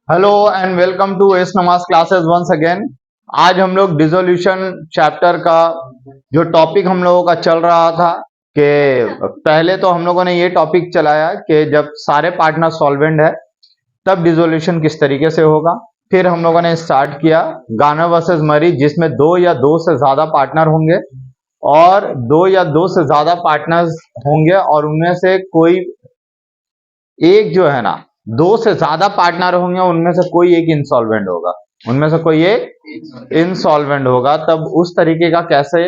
Hello and welcome to एस नमाज classes once again. आज हम लोग डिसोल्यूशन चैप्टर का जो टॉपिक हम लोगों का चल रहा था कि पहले तो हम लोगों ने ये टॉपिक चलाया कि जब सारे पार्टनर सॉल्वेंट है तब डिसोल्यूशन किस तरीके से होगा। फिर हम लोगों ने स्टार्ट किया गार्नर वर्सेस मरी, जिसमें दो या दो से ज्यादा पार्टनर होंगे और दो या दो से ज्यादा पार्टनर्स होंगे और उनमें से कोई एक जो है ना, दो से ज्यादा पार्टनर होंगे, उनमें से कोई एक इंसॉल्वेंट होगा, उनमें से कोई एक इंसॉल्वेंट होगा। तब उस तरीके का कैसे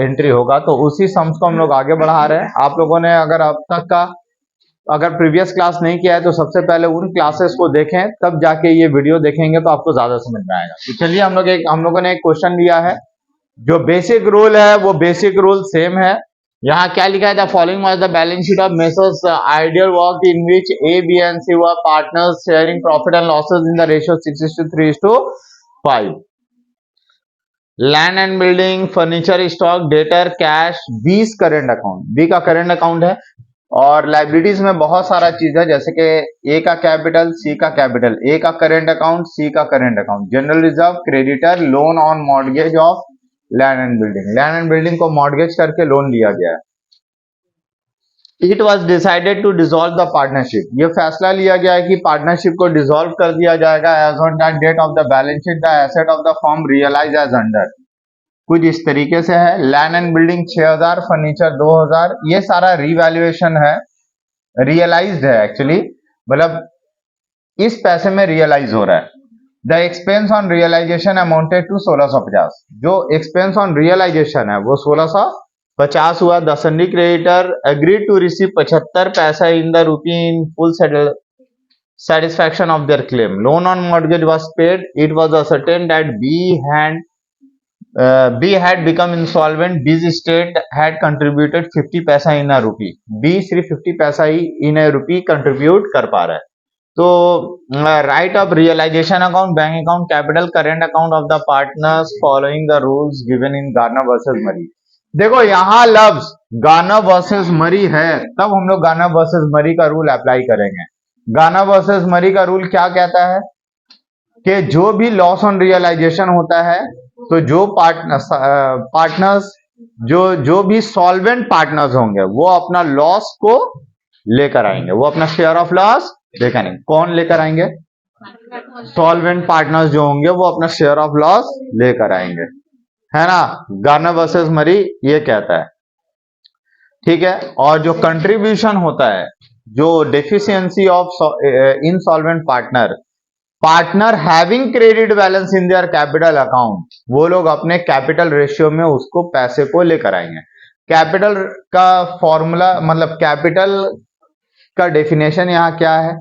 एंट्री होगा, तो उसी सम्स को हम लोग आगे बढ़ा रहे हैं। आप लोगों ने अगर अब तक का अगर प्रीवियस क्लास नहीं किया है तो सबसे पहले उन क्लासेस को देखें, तब जाके ये वीडियो देखेंगे तो आपको ज्यादा समझ में आएगा। तो चलिए हम लोगों ने एक क्वेश्चन लिया है। जो बेसिक रूल है वो बेसिक रूल सेम है। यहाँ क्या लिखा है, the following was the balance sheet of Messrs Ideal Work in which A B and C were partners sharing profit and losses in the ratio 6:3:5। Land and building, furniture, stock, debtor, cash, B's current account, B का current account है। और liabilities में बहुत सारा चीज है, जैसे कि ए का कैपिटल, सी का कैपिटल, ए का करेंट अकाउंट, सी का current account, general reserve, creditor, loan on mortgage of land and building, land and building को मॉर्गेज करके लोन लिया गया है। It was decided to dissolve the partnership, ये फैसला लिया गया है कि पार्टनरशिप को डिसॉल्व कर दिया जाएगा। As on that date of the balance sheet the asset of the firm realise as under, कुछ इस तरीके से है। लैंड एंड बिल्डिंग 6000, फर्नीचर 2000, ये सारा रिवैल्यूएशन है, रियलाइज्ड है एक्चुअली, मतलब इस पैसे में रियलाइज हो रहा है। The expense on realisation amounted to 1650, जो एक्सपेंस ऑन रियलाइजेशन है वो 1650 हुआ। The sundry creditor agreed to receive 75 paisa in the rupee in full satisfaction of their claim. Loan on mortgage was paid. It was ascertained that B had become insolvent. B's estate had contributed 50 पैसा in a rupee. B सिर्फ 50 पैसा ही in a rupee contribute कर पा रहा है। तो write off realisation account, bank account, capital, current account of the partners following the rules given in Garner versus Murray. देखो यहाँ लफ्ज गार्नर वर्सेस मरी है, तब हम लोग गार्नर वर्सेस मरी का रूल अप्लाई करेंगे। गार्नर वर्सेस मरी का रूल क्या कहता है कि जो भी लॉस ऑन रियलाइजेशन होता है, तो जो पार्टनर्स जो भी सॉल्वेंट पार्टनर्स होंगे वो अपना लॉस को लेकर आएंगे, वो अपना शेयर ऑफ लॉस लेकर आएंगे। कौन लेकर आएंगे? सॉल्वेंट पार्टनर्स जो होंगे वो अपना शेयर ऑफ लॉस लेकर आएंगे, है ना। गार्नर वर्सेस मरी ये कहता है, ठीक है। और जो कंट्रीब्यूशन होता है, जो deficiency of insolvent partner having credit balance in their capital account, वो लोग अपने कैपिटल रेशियो में उसको पैसे को लेकर आएंगे। कैपिटल का फॉर्मूला, मतलब कैपिटल का डेफिनेशन यहाँ क्या है?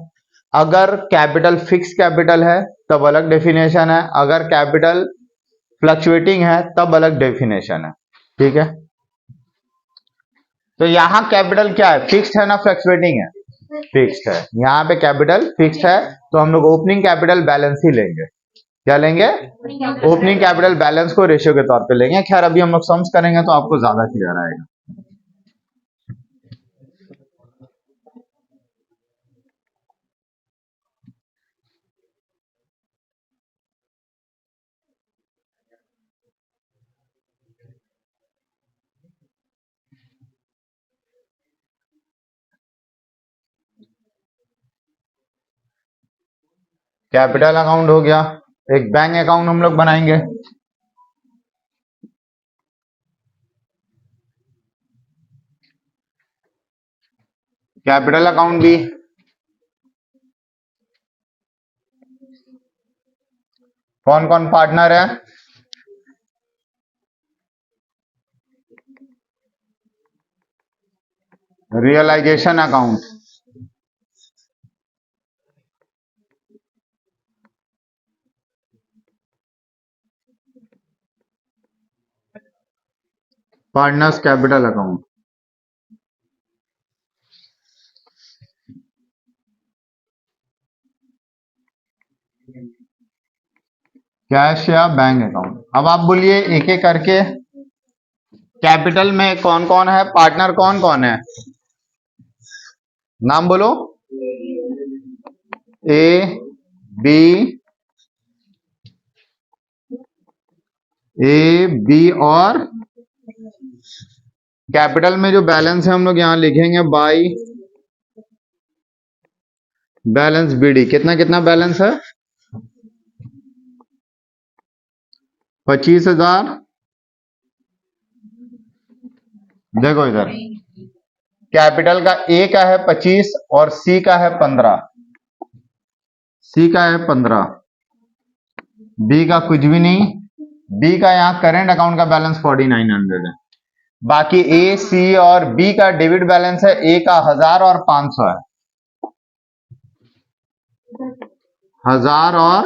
अगर कैपिटल फिक्स कैपिटल है तब अलग डेफिनेशन है, अगर कैपिटल फ्लक्चुएटिंग है तब अलग डेफिनेशन है, ठीक है। तो यहाँ कैपिटल क्या है? फिक्स्ड है ना फ्लक्चुएटिंग है? फिक्स्ड है। यहाँ पे कैपिटल फिक्स्ड है तो हम लोग ओपनिंग कैपिटल बैलेंस ही लेंगे। क्या लेंगे? ओपनिंग कैपिटल बैलेंस को रेशियो के तौर पे लेंगे। खैर अभी हम लोग सम्स करेंगे तो आपको ज्यादा क्लियर आएगा। कैपिटल अकाउंट हो गया, एक बैंक अकाउंट हम लोग बनाएंगे। कैपिटल अकाउंट भी, कौन कौन पार्टनर है? Realisation account, partners capital account, cash या बैंक अकाउंट। अब आप बोलिए एक एक करके, कैपिटल में कौन कौन है? पार्टनर कौन कौन है? नाम बोलो। ए बी, ए बी और कैपिटल में जो बैलेंस है हम लोग यहां लिखेंगे बाई बैलेंस बीडी। कितना कितना बैलेंस है? 25,000। देखो इधर कैपिटल का ए का है 25 और सी का है 15। सी का है 15, बी का कुछ भी नहीं। बी का यहाँ करेंट अकाउंट का बैलेंस 4900 है। बाकी ए सी और बी का डेबिट बैलेंस है। ए का 1000 और 500 है। 1000 और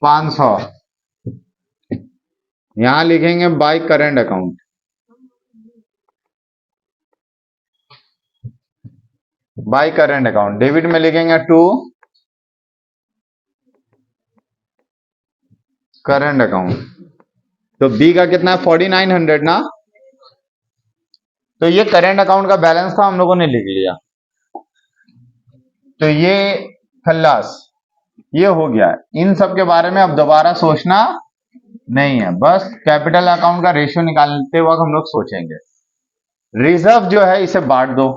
500 यहां लिखेंगे by current account. By current account debit में लिखेंगे टू करंट अकाउंट। तो बी का कितना है? 4900 ना। तो ये करंट अकाउंट का बैलेंस था, हम लोगों ने लिख लिया। तो ये खल्लास, ये हो गया। इन सब के बारे में अब दोबारा सोचना नहीं है, बस कैपिटल अकाउंट का रेशियो निकालते वक्त हम लोग सोचेंगे। रिजर्व जो है इसे बांट दो।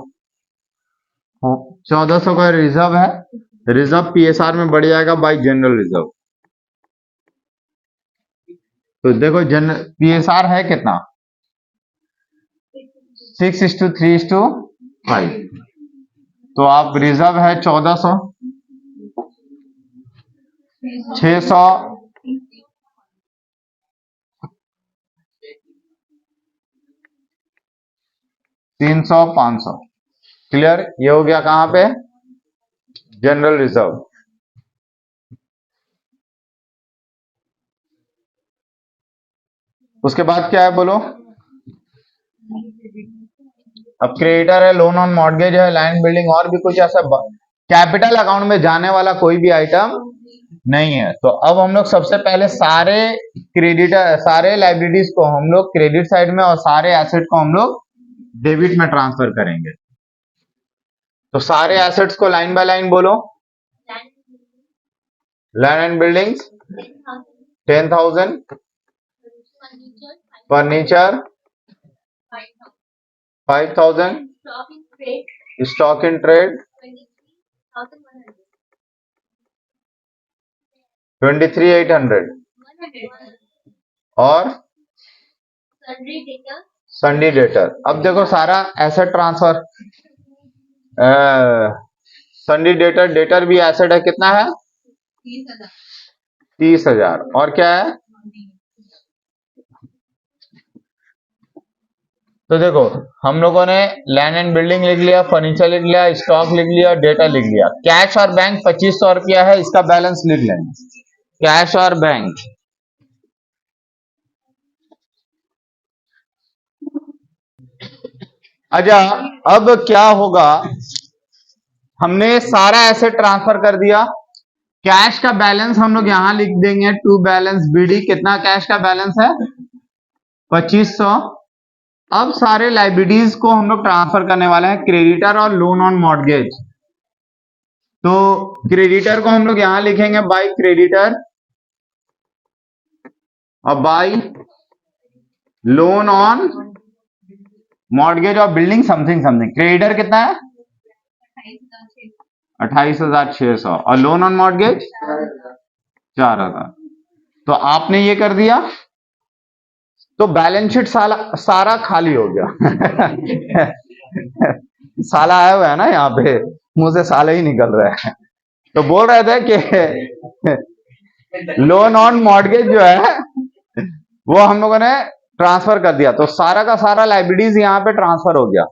1400 का रिजर्व है। रिजर्व पीएसआर में बढ़ जाएगा बाई जनरल रिजर्व। तो देखो पीएसआर है कितना? 6:3:5। तो आप रिजर्व है 1400, 600, 300, 500। क्लियर? ये हो गया कहां पे? General reserve. उसके बाद क्या है बोलो? अब क्रेडिटर है, लोन ऑन मॉर्गेज है, लैंड बिल्डिंग और भी कुछ ऐसा कैपिटल अकाउंट में जाने वाला कोई भी आइटम नहीं है। तो अब हम लोग सबसे पहले सारे क्रेडिटर, सारे लाइबिलिटीज को हम लोग क्रेडिट साइड में और सारे एसेट को हम लोग डेबिट में ट्रांसफर करेंगे। तो सारे एसेट्स को लाइन बाय लाइन बोलो। Land and buildings 10,000, furniture 5,000, stock in trade 23,800 और सन्डी डेटर। अब देखो सारा एसेट ट्रांसफर, सन्डी डेटर, डेटर भी एसेट है। कितना है? 30,000। और क्या है? तो देखो हम लोगों ने लैंड एंड बिल्डिंग लिख लिया, फर्नीचर लिख लिया, स्टॉक लिख लिया, डेटा लिख लिया। कैश और बैंक 2500 रुपया है, इसका बैलेंस लिख लेंगे। कैश और बैंक अच्छा, अब क्या होगा? हमने सारा एसेट ट्रांसफर कर दिया। कैश का बैलेंस हम लोग यहां लिख देंगे टू बैलेंस बीडी। कितना कैश का बैलेंस है? 2500। अब सारे लाइबिलिटीज को हम लोग ट्रांसफर करने वाले हैं, क्रेडिटर और लोन ऑन मॉर्गेज। तो क्रेडिटर को हम लोग यहां लिखेंगे बाय क्रेडिटर और बाय लोन ऑन मॉर्गेज और बिल्डिंग समथिंग समथिंग। क्रेडिटर कितना है? 28,600 और लोन ऑन मॉर्गेज 4,000। तो आपने ये कर दिया, तो बैलेंस शीट सारा खाली हो गया। साला आया हुआ है ना यहाँ पे, मुंह से साला ही निकल रहा है। तो बोल रहे थे कि लोन ऑन मॉर्गेज जो है वो हम लोगों ने ट्रांसफर कर दिया। तो सारा का सारा लाइबिलिटीज यहाँ पे ट्रांसफर हो गया।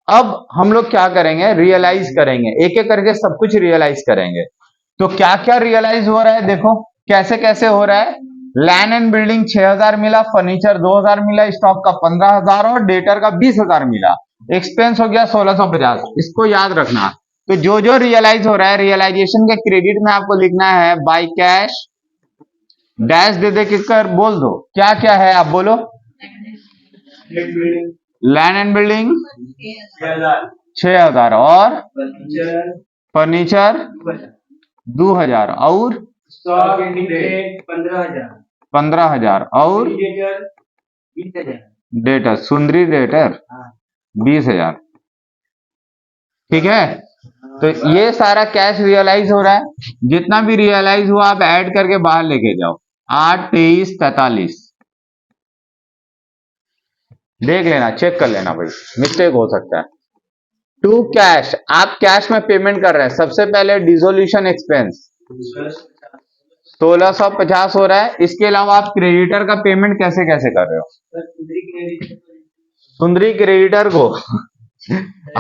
अब हम लोग क्या करेंगे? रियलाइज करेंगे, एक एक करके सब कुछ रियलाइज करेंगे। तो क्या क्या रियलाइज हो रहा है देखो, कैसे कैसे हो रहा है। लैंड एंड बिल्डिंग 6,000 मिला, फर्नीचर 2,000 मिला, स्टॉक का 15,000 और डेटर का 20,000 मिला। एक्सपेंस हो गया 1650। इसको याद रखना। तो जो जो रियलाइज हो रहा है, रियलाइजेशन के क्रेडिट में आपको लिखना है बाय कैश, डैश दे दे कर बोल दो क्या क्या है, आप बोलो। लैंड एंड बिल्डिंग 6,000 और फर्नीचर 2,000 और 15,000 और डेटर सुंदरी डेटर 20,000। ठीक है, तो ये सारा कैश रियलाइज हो रहा है। जितना भी रियलाइज हुआ आप ऐड करके बाहर लेके जाओ। 8, 23, 43 देख लेना, चेक कर लेना भाई, मिस्टेक हो सकता है। टू कैश, आप कैश में पेमेंट कर रहे हैं। सबसे पहले डिसोल्यूशन एक्सपेंस 1650 हो रहा है। इसके अलावा आप क्रेडिटर का पेमेंट कैसे कैसे कर रहे हो? सुंदरी क्रेडिटर को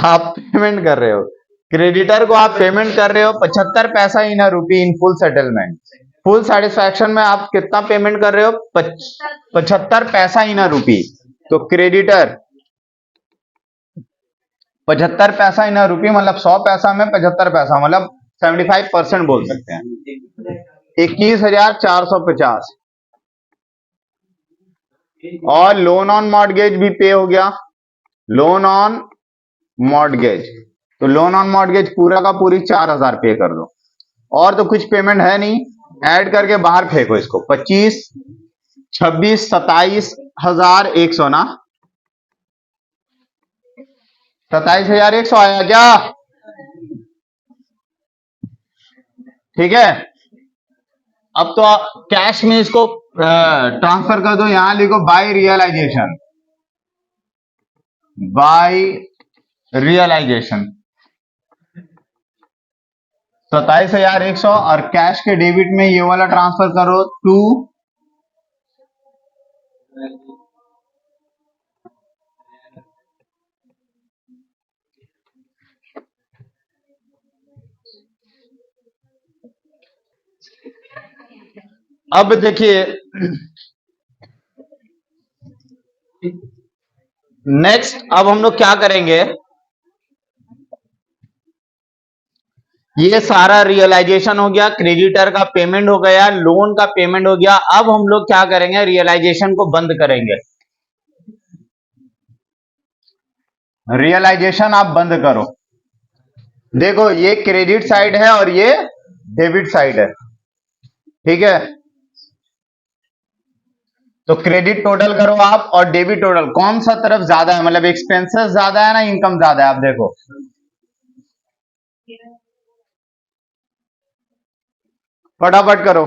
आप पेमेंट कर रहे हो, क्रेडिटर को आप पेमेंट कर रहे हो 75 पैसा इन अ रूपी in full settlement. Full satisfaction में आप कितना पेमेंट कर रहे हो? 75 पैसा इन अ रूपी। तो क्रेडिटर 75 पैसा इन अ रूपी मतलब 100 पैसा में 75 पैसा मतलब 75% बोल सकते हैं। 21,450 और लोन ऑन मॉर्गेज भी पे हो गया। लोन ऑन मॉर्गेज, तो लोन ऑन मॉर्गेज पूरा का पूरी 4,000 पे कर दो। और तो कुछ पेमेंट है नहीं, ऐड करके बाहर फेंको इसको। 25, 26, 27,100 ना, 27,100 आया क्या? ठीक है, अब तो कैश में इसको ट्रांसफर कर दो। यहां लिखो बाय रियलाइजेशन, बाय रियलाइजेशन 27,100 और कैश के डेबिट में ये वाला ट्रांसफर करो टू अब देखिए नेक्स्ट, अब हम लोग क्या करेंगे, ये सारा रियलाइजेशन हो गया, क्रेडिटर का पेमेंट हो गया, लोन का पेमेंट हो गया। अब हम लोग क्या करेंगे, रियलाइजेशन को बंद करेंगे। रियलाइजेशन आप बंद करो। देखो ये क्रेडिट साइड है और ये डेबिट साइड है। ठीक है, तो क्रेडिट टोटल करो आप और डेबिट टोटल। कौन सा तरफ ज्यादा है, मतलब एक्सपेंसेस ज्यादा है ना इनकम ज्यादा है? आप देखो फटाफट करो।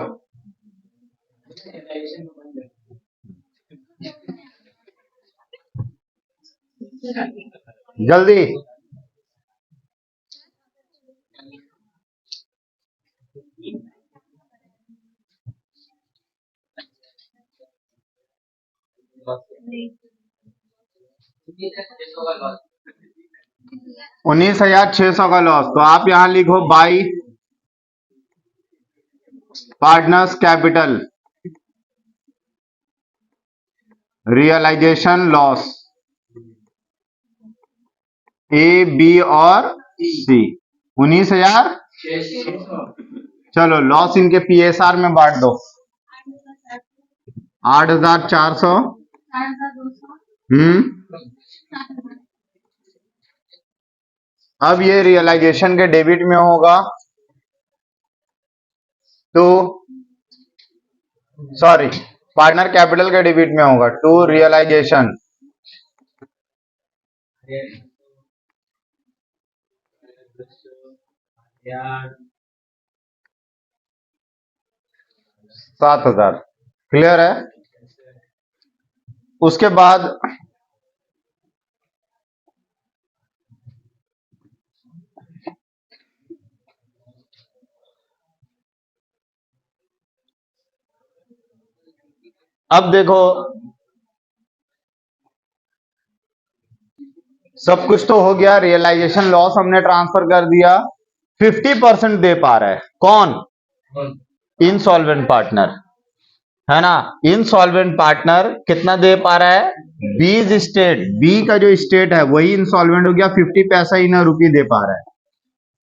जल्दी। $19,600 का लॉस। तो आप यहां लिखो by partners capital realisation loss A, B और सी 19,000। चलो लॉस इनके पीएसआर में बांट दो। 8,400। अब ये रियलाइजेशन के डेबिट में होगा तो सॉरी पार्टनर कैपिटल के डेबिट में होगा टू रियलाइजेशन। $7,000 क्लियर है। उसके बाद अब देखो सब कुछ तो हो गया, रियलाइजेशन लॉस हमने ट्रांसफर कर दिया। 50% दे पा रहा है कौन? इनसॉल्वेंट पार्टनर, है ना। इनसॉल्वेंट पार्टनर कितना दे पा रहा है? बीज स्टेट, बी का जो स्टेट है वही इंसॉल्वेंट हो गया, 50 पैसा इन रुपये दे पा रहा है,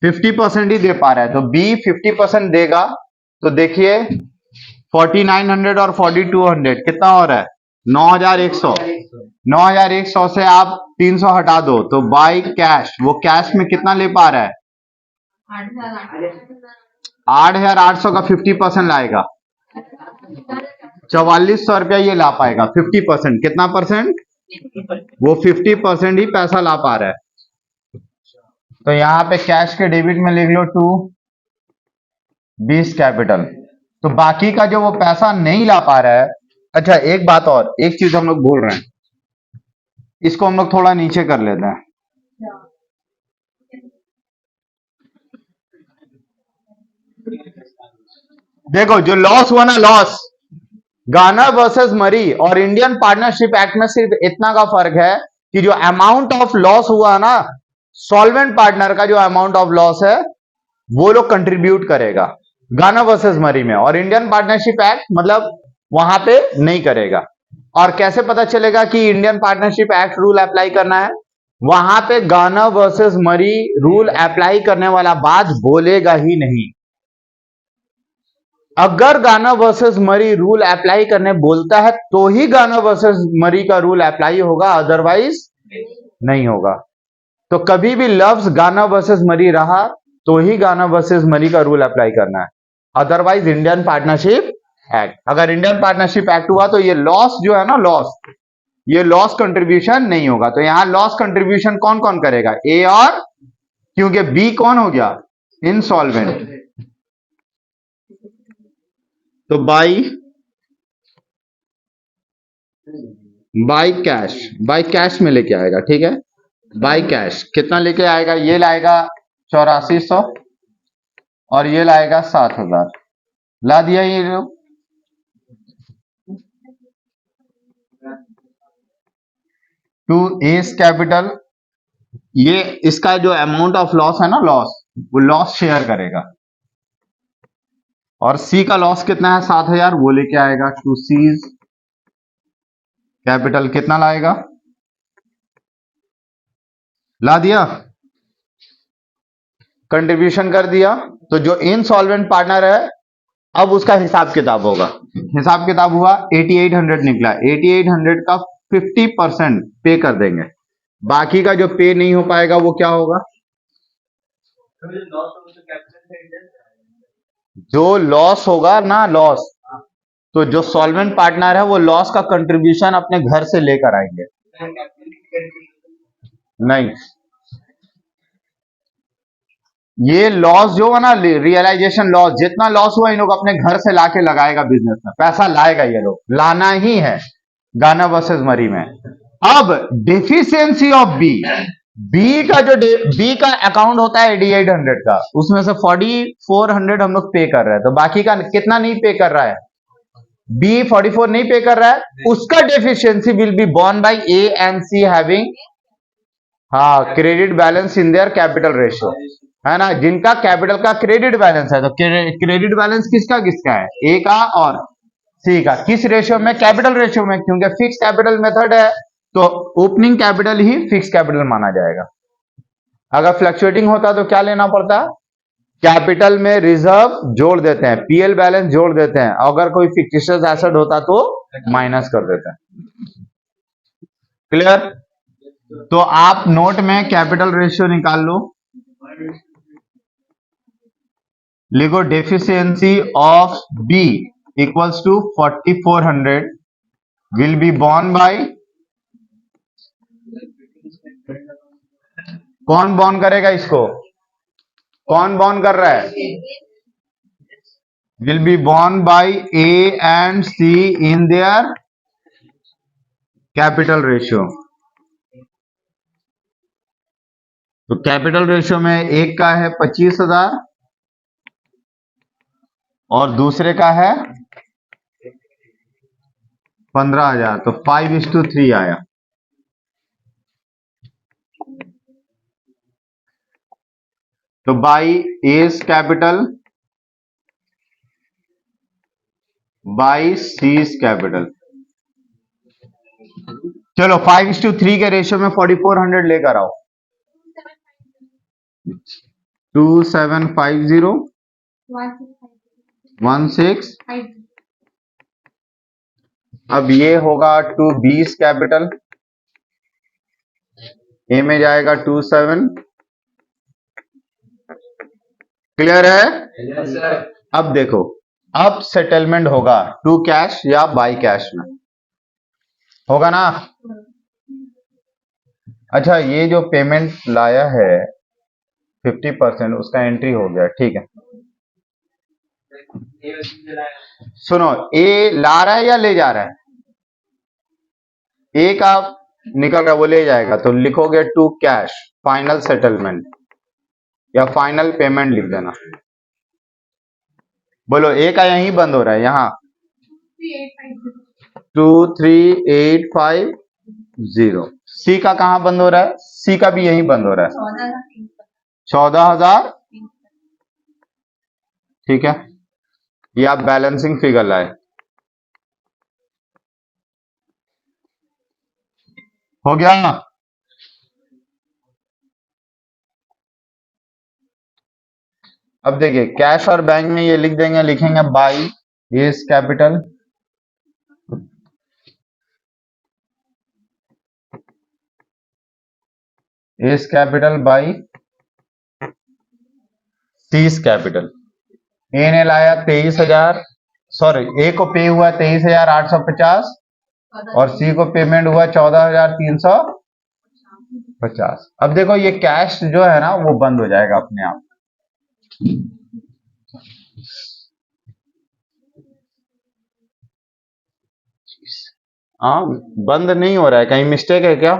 50% ही दे पा रहा है। तो बी 50% देगा। तो देखिए 4900 और 4200 कितना हो रहा है? 9,100। 9,100 से आप 300 हटा दो तो बाई कैश, वो कैश में कितना ले पा रहा है? 8,800 का 50% लाएगा, 4400 रुपया ये ला पाएगा। 50% कितना परसेंट? वो 50% ही पैसा ला पा रहा है। तो यहां पे कैश के डेबिट में लिख लो टू 20 कैपिटल। तो बाकी का जो वो पैसा नहीं ला पा रहा है, अच्छा एक बात और, एक चीज हम लोग भूल रहे हैं, इसको हम लोग थोड़ा नीचे कर लेते हैं। देखो जो लॉस हुआ ना, लॉस, गाना वर्सेस मरी और इंडियन पार्टनरशिप एक्ट में सिर्फ इतना का फर्क है कि जो अमाउंट ऑफ लॉस हुआ ना, सॉल्वेंट पार्टनर का जो अमाउंट ऑफ लॉस है वो लोग कंट्रीब्यूट करेगा गाना वर्सेस मरी में, और इंडियन पार्टनरशिप एक्ट मतलब वहां पे नहीं करेगा। और कैसे पता चलेगा कि Indian partnership act rule apply करना है? वहां पे गाना वर्सेस मरी रूल अप्लाई करने वाला बात बोलेगा ही नहीं। अगर गाना वर्सेस मरी रूल अप्लाई करने बोलता है तो ही गाना वर्सेस मरी का रूल अप्लाई होगा, अदरवाइज नहीं होगा। तो कभी भी लफ्ज गाना वर्सेस मरी रहा तो ही गाना वर्सेस मरी का रूल अप्लाई करना है, अदरवाइज इंडियन पार्टनरशिप एक्ट। अगर इंडियन पार्टनरशिप एक्ट हुआ तो ये लॉस जो है ना, लॉस, ये लॉस कंट्रीब्यूशन नहीं होगा। तो यहां लॉस कंट्रीब्यूशन कौन कौन करेगा? ए और, क्योंकि बी कौन हो गया? इंसॉल्वेंट। तो बाई कैश, बाई कैश में लेके आएगा, ठीक है। बाई कैश कितना लेके आएगा? ये लाएगा 8400 और ये लाएगा 7000, ला दिया ये लोग। टू एस कैपिटल, ये इसका जो अमाउंट ऑफ लॉस है ना, लॉस, वो लॉस शेयर करेगा। और सी का लॉस कितना है? 7000, वो लेके आएगा। टू सीज कैपिटल कितना लाएगा? ला दिया, कंट्रीब्यूशन कर दिया। तो जो इनसॉल्वेंट पार्टनर है अब उसका हिसाब किताब होगा। हिसाब किताब हुआ, 8800 निकला। 8800 का 50% पे कर देंगे, बाकी का जो पे नहीं हो पाएगा वो क्या होगा? जो लॉस होगा ना, लॉस, तो जो सॉल्वेंट पार्टनर है वो लॉस का कंट्रीब्यूशन अपने घर से लेकर आएंगे। नहीं, ये लॉस जो है ना, रियलाइजेशन लॉस, जितना लॉस हुआ इन लोग अपने घर से लाके लगाएगा बिजनेस में, पैसा लाएगा, ये लोग लाना ही है गाना वर्सेस मरी में। अब डेफिशिएंसी ऑफ बी, बी का जो बी का अकाउंट होता है 8800 का, उसमें से 4400 हम लोग पे कर रहे हैं, तो बाकी का कितना नहीं पे कर रहा है? बी 44 नहीं पे कर रहा है, उसका deficiency will be borne by A and C having, हाँ, credit balance in their capital ratio, है ना, जिनका कैपिटल का क्रेडिट बैलेंस है। तो क्रेडिट बैलेंस किसका किसका है? ए का और सी का। किस रेशियो में? कैपिटल रेशियो में, क्योंकि फिक्स कैपिटल मेथड है तो ओपनिंग कैपिटल ही फिक्स कैपिटल माना जाएगा। अगर फ्लक्चुएटिंग होता तो क्या लेना पड़ता? कैपिटल में रिजर्व जोड़ देते हैं, पीएल बैलेंस जोड़ देते हैं, अगर कोई फिक्टिशियस एसेट होता तो माइनस कर देते हैं। क्लियर? तो आप नोट में कैपिटल रेशियो निकाल लो, लिखो deficiency of B equals to 4400 will be borne by, कौन बोर्न करेगा इसको? कौन बोर्न कर रहा है? Will be borne by A and C in their capital ratio. तो कैपिटल रेशियो में एक का है 25,000 और दूसरे का है 15,000, तो 5:3 आया। तो by S capital by seize capital. चलो 5:3 के रेशियो में 4400 लेकर आओ। 2750 16। अब ये होगा टू 20 कैपिटल ए में जाएगा 27। क्लियर है? अब देखो, अब सेटलमेंट होगा टू कैश या बाई कैश में, होगा ना? अच्छा, ये जो पेमेंट लाया है 50%, उसका एंट्री हो गया, ठीक है। सुनो, ए ला रहा है या ले जा रहा है? ए का निकल रहा, वो ले जाएगा, तो लिखोगे टू कैश फाइनल सेटलमेंट या फाइनल पेमेंट लिख देना। बोलो, ए का यहीं बंद हो रहा है, यहां 23850। सी का कहां बंद हो रहा है? सी का भी यहीं बंद हो रहा है 14,000। ठीक है, ये आप बैलेंसिंग फिगर लाए, हो गया ना? अब देखिए, कैश और बैंक में ये लिख देंगे, लिखेंगे by is capital, is capital by C is capital. A ने लाया 23,000, सॉरी, ए को पे हुआ 23,850 और सी को पेमेंट हुआ 14,350। अब देखो, ये कैश जो है ना वो बंद हो जाएगा अपने आप। हाँ, बंद नहीं हो रहा है, कहीं मिस्टेक है क्या?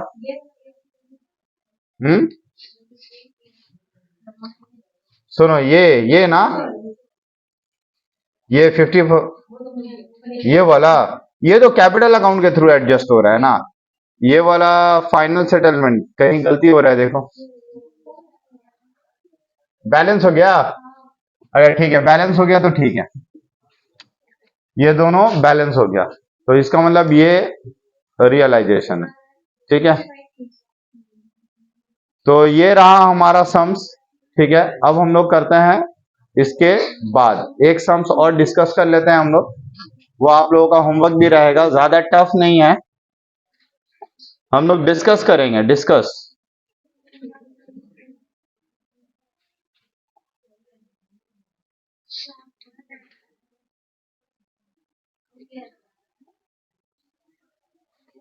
सुनो, ये ना, ये 50, ये वाला, ये तो कैपिटल अकाउंट के थ्रू एडजस्ट हो रहा है ना। ये वाला फाइनल सेटलमेंट कहीं गलती हो रहा है, देखो। बैलेंस हो गया? अगर ठीक है, बैलेंस हो गया तो ठीक है, ये दोनों बैलेंस हो गया, तो इसका मतलब ये रियलाइजेशन है। ठीक है, तो ये रहा हमारा सम्स। ठीक है, अब हम लोग करते हैं इसके बाद एक सम्स और डिस्कस कर लेते हैं हम लोग, वो आप लोगों का होमवर्क भी रहेगा, ज्यादा टफ नहीं है, हम लोग डिस्कस करेंगे, डिस्कस।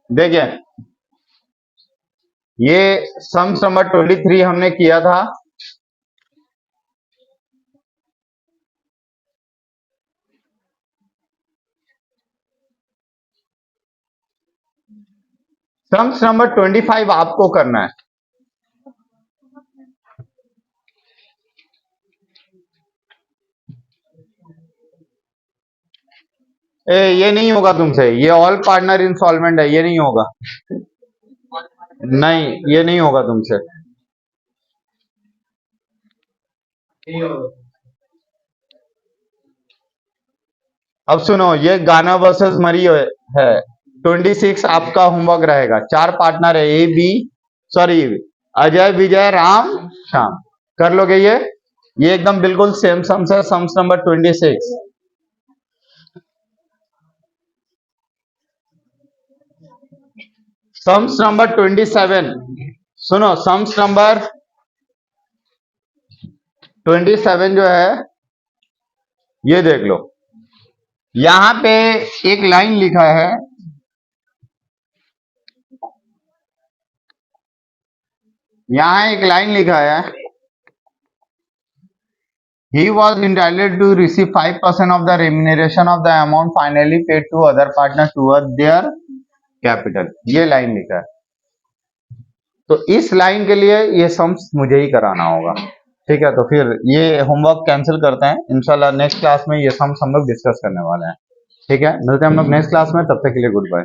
देखिए, ये सम्स नंबर 23 हमने किया था। सम्स नंबर 25 आपको करना है। ये नहीं होगा तुमसे, ये ऑल पार्टनर इंस्टॉलमेंट है, ये नहीं होगा, नहीं, ये नहीं होगा तुमसे। अब सुनो, ये गाना वर्सेस मरी है, 26 आपका होमवर्क रहेगा। 4 पार्टनर है, ए बी, सॉरी, अजय, विजय, राम, श्याम। कर लोगे ये एकदम बिल्कुल सेम सम्स है, सम्स नंबर 26। सम्स नंबर 27, सुनो, सम्स नंबर 27 जो है, ये देख लो, यहां पे एक लाइन लिखा है, यहां एक लाइन लिखा है, he was entitled to receive 5% of the remuneration of the amount finally paid to other partners toward their capital, ये लाइन लिखा है। तो इस लाइन के लिए ये सम्स मुझे ही कराना होगा। ठीक है, तो फिर ये होमवर्क कैंसिल करते हैं, इंशाल्लाह नेक्स्ट क्लास में ये सम्स हम लोग डिस्कस करने वाले हैं। ठीक है, मिलते हैं हम लोग नेक्स्ट क्लास में, तब तक के लिए गुड बाय।